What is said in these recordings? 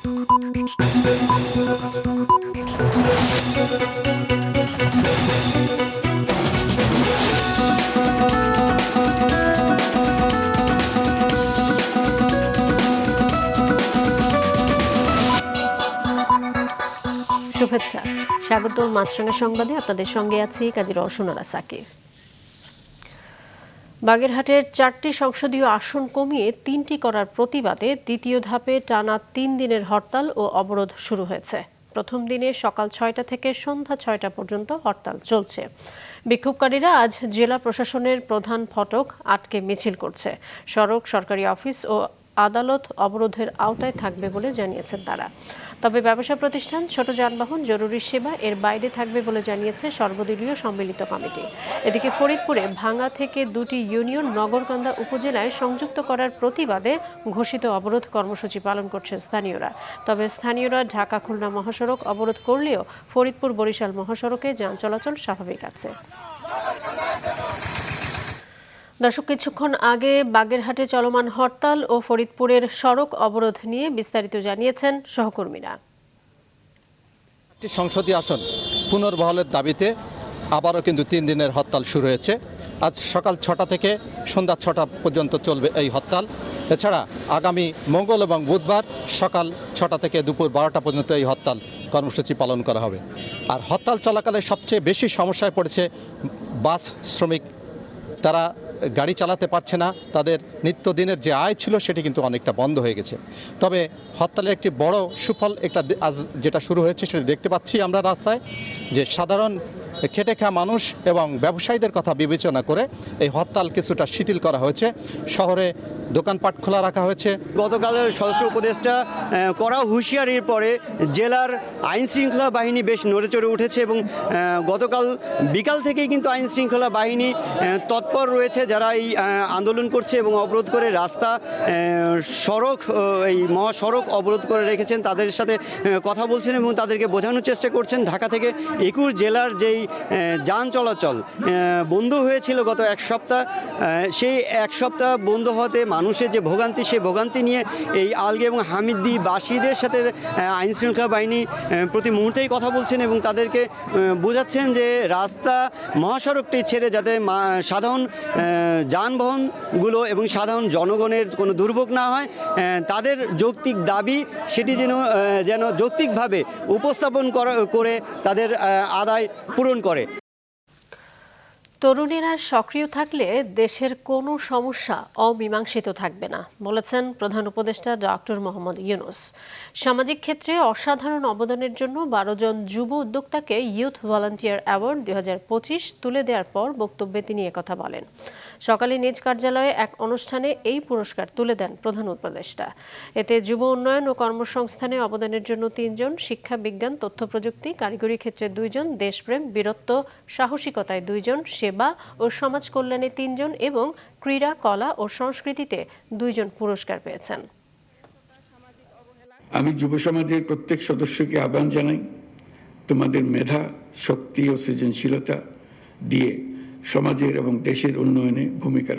শুভেচ্ছা, স্বাগত মাছরাঙা সংবাদে। আপনাদের সঙ্গে আছি কাজী রওশনারা সাকিব। বাগেরহাটের 4টি সংসদীয় আসন কমিয়ে 3টি করার প্রতিবাদে দ্বিতীয় ধাপে টানা 3 দিনের হরতাল ও অবরোধ শুরু হয়েছে। প্রথম দিনে সকাল 6টা থেকে সন্ধ্যা 6টা পর্যন্ত হরতাল চলছে। বিক্ষোভকারীরা আজ জেলা প্রশাসনের প্রধান ফটক আটকে মিছিল করছে। সড়ক, সরকারি অফিস ও আদালত অবরোধের আওতায় থাকবে বলে জানিয়েছেন তারা। তবে ব্যবসা প্রতিষ্ঠান, ছোট যানবাহন, জরুরি সেবা এর বাইরে থাকবে বলে জানিয়েছে সর্বদলীয় সম্মিলিত কমিটি। এদিকে ফরিদপুরে ভাঙ্গা থেকে 2টি ইউনিয়ন নগরকান্দা উপজেলায় সংযুক্ত করার প্রতিবাদে ঘোষিত অবরোধ কর্মসূচি পালন করছেন স্থানীয়রা। তবে স্থানীয়রা ঢাকা-খুলনা মহাসড়ক অবরোধ করলেও ফরিদপুর-বরিশাল মহাসড়কে যান চলাচল স্বাভাবিক আছে। দর্শক, কিছুক্ষণ আগে বাগেরহাটে চলমান হরতাল ও ফরিদপুরের সড়ক অবরোধ নিয়ে বিস্তারিত জানিয়েছেন সহকর্মীরা। সংসদীয় আসন পুনর্বহালের দাবিতে আবারও কিন্তু 3 দিনের হরতাল শুরু হয়েছে। আজ সকাল 6টা থেকে সন্ধ্যা 6টা পর্যন্ত চলবে এই হরতাল। এছাড়া আগামী মঙ্গল এবং বুধবার সকাল 6টা থেকে দুপুর 12টা পর্যন্ত এই হরতাল কর্মসূচি পালন করা হবে। আর হরতাল চলাকালে সবচেয়ে বেশি সমস্যায় পড়েছে বাস শ্রমিক। তারা গাড়ি চালাতে পারছে না, তাদের নিত্যদিনের যে আয় ছিল সেটি কিন্তু অনেকটা বন্ধ হয়ে গেছে। তবে হরতালের একটি বড় সুফল আজ যেটা শুরু হয়েছে সেটা দেখতে পাচ্ছি আমরা রাস্তায়, যে সাধারণ খেটে খাওয়া মানুষ এবং ব্যবসায়ীদের কথা বিবেচনা করে এই হরতাল কিছুটা শিথিল করা হয়েছে। শহরে দোকানপাট খোলা রাখা হয়েছে। গতকালের স্বরাষ্ট্র উপদেষ্টা করা হুঁশিয়ারির পরে জেলার আইন শৃঙ্খলা বাহিনী বেশ নড়েচড়ে উঠেছে এবং গতকাল বিকাল থেকেই কিন্তু আইন শৃঙ্খলা বাহিনী তৎপর রয়েছে, যারা এই আন্দোলন করছে এবং অবরোধ করে রাস্তা, সড়ক, এই মহাসড়ক অবরোধ করে রেখেছেন। তাদের সাথে কথা বলছেন এবং তাদেরকে বোঝানোর চেষ্টা করছেন ঢাকা থেকে 21 জেলার যেই যান চলাচল বন্ধ হয়েছিল গত এক সপ্তাহ, সেই এক সপ্তাহ বন্ধ হতে মানুষের যে ভোগান্তি, সেই ভোগান্তি নিয়ে এই আলগে এবং হামিদদি বাসীদের সাথে আইন শৃঙ্খলা বাহিনী প্রতি মুহূর্তেই কথা বলছেন এবং তাদেরকে বোঝাচ্ছেন যে রাস্তা, মহাসড়কটি ছেড়ে যাতে সাধারণ যানবাহনগুলো এবং সাধারণ জনগণের কোনো দুর্ভোগ না হয়, তাদের যৌক্তিক দাবি সেটি যেন যৌক্তিকভাবে উপস্থাপন করে তাদের আদায় পূরণ করে। তরুণীরা সক্রিয় থাকলে দেশের কোনো সমস্যা অমীমাংসিত থাকবে না, বলেছেন প্রধান উপদেষ্টা ডক্টর মোহাম্মদ ইউনূস। সামাজিক ক্ষেত্রে অসাধারণ অবদানের জন্য 12 জন যুব উদ্যোক্তাকে ইউথ ভলান্টিয়ার অ্যাওয়ার্ড 2025 তুলে দেওয়ার পর বক্তব্যে তিনি একথা বলেন। সকালে নিজ কার্যালয়ে এক অনুষ্ঠানে এই পুরস্কার তুলে দেন প্রধান উপদেষ্টা। এতে যুব উন্নয়ন ও কর্মসংস্থানে অবদানের জন্য 3 জন, শিক্ষা, বিজ্ঞান, তথ্য প্রযুক্তি, কারিগরি ক্ষেত্রে 2 জন, দেশপ্রেম, বীরত্ব, সাহসিকতায় 2 জন, সেবা ও সমাজ কল্যাণে 3 জন এবং ক্রীড়া, কলা ও সংস্কৃতিতে 2 জন পুরস্কার পেয়েছেন। আমি যুব সমাজের প্রত্যেক সদস্যকে আহ্বান জানাই, তোমাদের মেধা, শক্তি ও সৃজনশীলতা দিয়ে সমাজের এবং দেশের উন্নয়নে ভূমিকা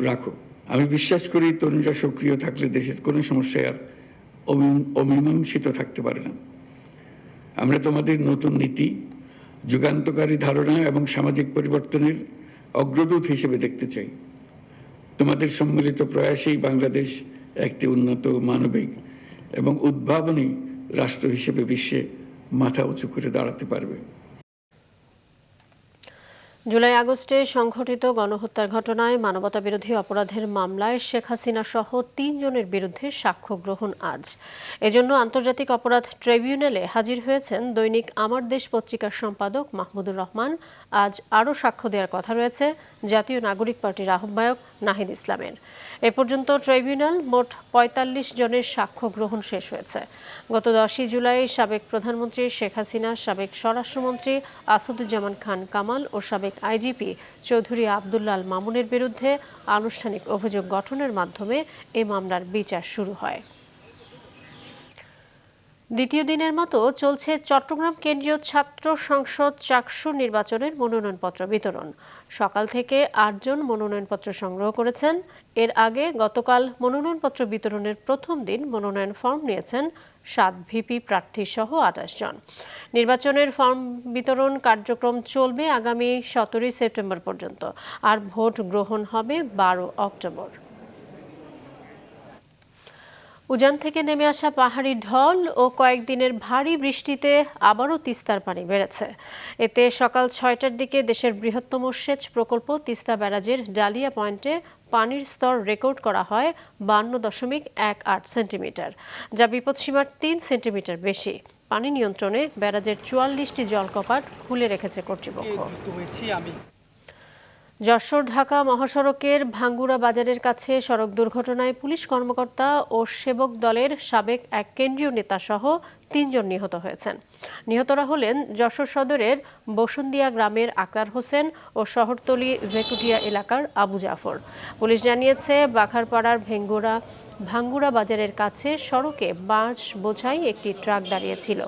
রাখো। আমি বিশ্বাস করি তরুণরা সক্রিয় থাকলে দেশের কোনো সমস্যায় আর অমীমাংসিত থাকতে পারে না। আমরা তোমাদের নতুন নীতি, যুগান্তকারী ধারণা এবং সামাজিক পরিবর্তনের অগ্রদূত হিসেবে দেখতে চাই। তোমাদের সম্মিলিত প্রয়াসেই বাংলাদেশ একটি উন্নত, মানবিক এবং উদ্ভাবনী রাষ্ট্র হিসেবে বিশ্বে মাথা উঁচু করে দাঁড়াতে পারবে। জুলাই আগস্টে সংঘটিত গণহত্যার ঘটনায় মানবতাবিরোধী অপরাধের মামলায় শেখ হাসিনা সহ 3 জনের বিরুদ্ধে সাক্ষ্য গ্রহণ আজ। এজন্য আন্তর্জাতিক অপরাধ ট্রাইব্যুনালে হাজির হয়েছেন দৈনিক আমার দেশ পত্রিকার সম্পাদক মাহমুদুর রহমান। আজ আরও সাক্ষ্য দেওয়ার কথা রয়েছে জাতীয় নাগরিক পার্টির আহ্বায়ক নাহিদ ইসলামের। এ পর্যন্ত ট্রাইব্যুনাল মোট 45 জনের সাক্ষ্য গ্রহণ শেষ হয়েছে। গত 10 জুলাই সাবেক প্রধানমন্ত্রী শেখ হাসিনা, সাবেক স্বরাষ্ট্রমন্ত্রী আসাদুজ্জামান খান কামাল ও সাবেক আইজিপি চৌধুরী আবদুল্লাহ আল মামুনের বিরুদ্ধে আনুষ্ঠানিক অভিযোগ গঠনের মাধ্যমে এ মামলার বিচার শুরু হয়। দ্বিতীয় দিনের মতো চলছে চট্টগ্রাম কেন্দ্রীয় ছাত্র সংসদ চাকসু নির্বাচনের মনোনয়নপত্র বিতরণ। সকাল থেকে 8 জন মনোনয়নপত্র সংগ্রহ করেছেন। এর আগে গতকাল মনোনয়নপত্র বিতরণের প্রথম দিন মনোনয়ন ফর্ম নিয়েছেন 7 ভিপি প্রার্থী সহ 28 জন। নির্বাচনের ফর্ম বিতরণ কার্যক্রম চলবে আগামী 17 সেপ্টেম্বর পর্যন্ত, আর ভোট গ্রহণ হবে 12 অক্টোবর। উজান থেকে নেমে আসা পাহাড়ি ঢল ও কয়েকদিনের ভারী বৃষ্টিতে আবারও তিস্তার পানি বেড়েছে। এতে সকাল 6টার দিকে দেশের বৃহত্তম সেচ প্রকল্প তিস্তা ব্যারাজের ডালিয়া পয়েন্টে পানির স্তর রেকর্ড করা হয় 52.18 সেন্টিমিটার, যা বিপদসীমার 3 সেন্টিমিটার বেশি। পানি নিয়ন্ত্রণে ব্যারাজের 44টি জলকপাট খুলে রেখেছে কর্তৃপক্ষ। যশোর ঢাকা মহাসড়কের ভাঙ্গুড়া বাজারের কাছে সড়ক দুর্ঘটনায় পুলিশ কর্মকর্তা ও সেবক দলের সাবেক এক কেন্দ্রীয় নেতা সহ 3 জন নিহত হয়েছেন। নিহতরা হলেন যশোর সদরের বসুন্দিয়া গ্রামের আকরার হোসেন ও শহরতলি ভেকুটিয়া এলাকার আবু জাফর। পুলিশ জানিয়েছে, বাঘারপাড়ার ভাঙ্গুড়া বাজারের কাছে সড়কে বাঁশ বোঝাই একটি ট্রাক দাঁড়িয়েছিল।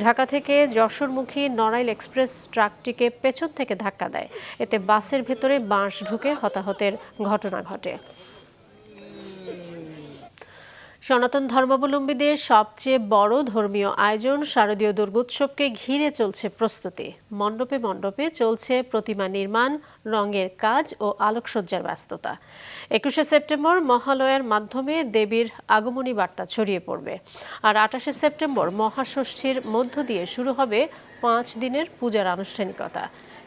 ঢাকা থেকে যশোরমুখী নড়াইল এক্সপ্রেস ট্রাকটিকে পেছন থেকে ধাক্কা দেয়। এতে বাসের ভেতরে বাঁশ ঢুকে হতাহতের ঘটনা ঘটে। সনাতন ধর্মাবলম্বীদের সবচেয়ে বড় ধর্মীয় আয়োজন শারদীয় দুর্গোৎসবকে ঘিরে চলছে প্রস্তুতি। মণ্ডপে মণ্ডপে চলছে প্রতিমা নির্মাণ, রঙের কাজ ও আলোকসজ্জার ব্যস্ততা। 21শে সেপ্টেম্বর মহালয়ার মাধ্যমে দেবীর আগমনী বার্তা ছড়িয়ে পড়বে, আর 28শে সেপ্টেম্বর মহাষষ্ঠীর মধ্য দিয়ে শুরু হবে 5 দিনের পূজার আনুষ্ঠানিকতা।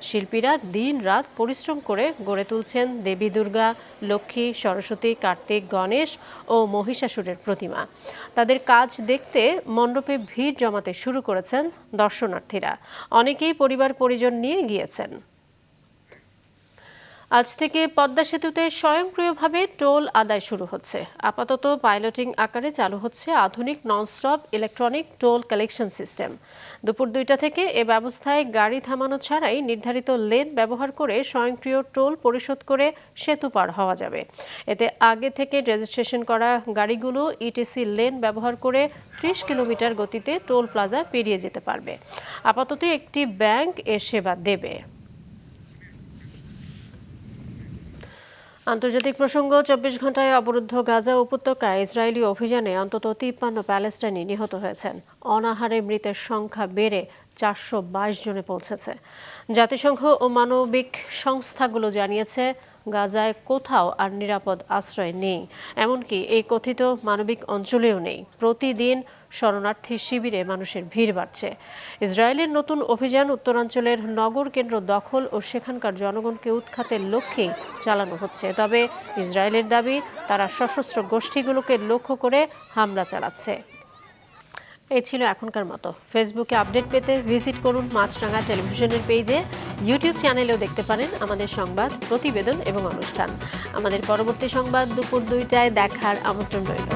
শিল্পীরা দিন রাত পরিশ্রম করে গড়ে তুলছেন দেবী দুর্গা, লক্ষ্মী, সরস্বতী, কার্তিক, গণেশ ও মহিষাসুরের প্রতিমা। তাদের কাজ দেখতে মণ্ডপে ভিড় জমাতে শুরু করেছেন দর্শনার্থীরা। অনেকেই পরিবার পরিজন নিয়ে গিয়েছেন। আজ থেকে পদ্মা সেতুতে স্বয়ংক্রিয়ভাবে টোল আদায় শুরু হচ্ছে। আপাতত পাইলটিং আকারে চালু হচ্ছে আধুনিক nonstop electronic toll collection system. দুপুর 2টা থেকে এ ব্যবস্থায় গাড়ি থামানো ছাড়াই নির্ধারিত লেন ব্যবহার করে স্বয়ংক্রিয় টোল পরিশোধ করে সেতু পার হওয়া যাবে। এতে আগে থেকে রেজিস্ট্রেশন করা গাড়িগুলো ইটিসি লেন ব্যবহার করে 30 কিলোমিটার গতিতে টোল প্লাজা পেরিয়ে যেতে পারবে। আপাতত একটি ব্যাংক এ সেবা দেবে। আন্তর্জাতিক প্রসঙ্গ, 24 ঘন্টায় অবরুদ্ধ গাজা উপত্যকায় ইসরায়েলি অভিযানে অন্তত 53 প্যালেস্টাইনি নিহত হয়েছেন। অনাহারে মৃতের সংখ্যা বেড়ে 422 জনে পৌঁছেছে। জাতিসংঘ ও মানবিক সংস্থাগুলো জানিয়েছে, গাজায় কোথাও আর নিরাপদ আশ্রয় নেই, এমনকি এই কথিত মানবিক অঞ্চলেও নেই। প্রতিদিন শরণার্থী শিবিরে মানুষের ভিড় বাড়ছে। ইসরায়েলের নতুন অভিযান উত্তরাঞ্চলের নগর কেন্দ্র দখল ও সেখানকার জনগণকে উৎখাতের লক্ষ্যেই চালানো হচ্ছে। তবে ইসরায়েলের দাবি, তারা সশস্ত্র গোষ্ঠীগুলোকে লক্ষ্য করে হামলা চালাচ্ছে। এই ছিল এখনকার মতো। ফেসবুকে আপডেট পেতে ভিজিট করুন মাছরাঙা টেলিভিশনের পেজে। ইউটিউব চ্যানেলেও দেখতে পারেন আমাদের সংবাদ, প্রতিবেদন এবং অনুষ্ঠান। আমাদের পরবর্তী সংবাদ দুপুর 2টায় দেখার আমন্ত্রণ রইল।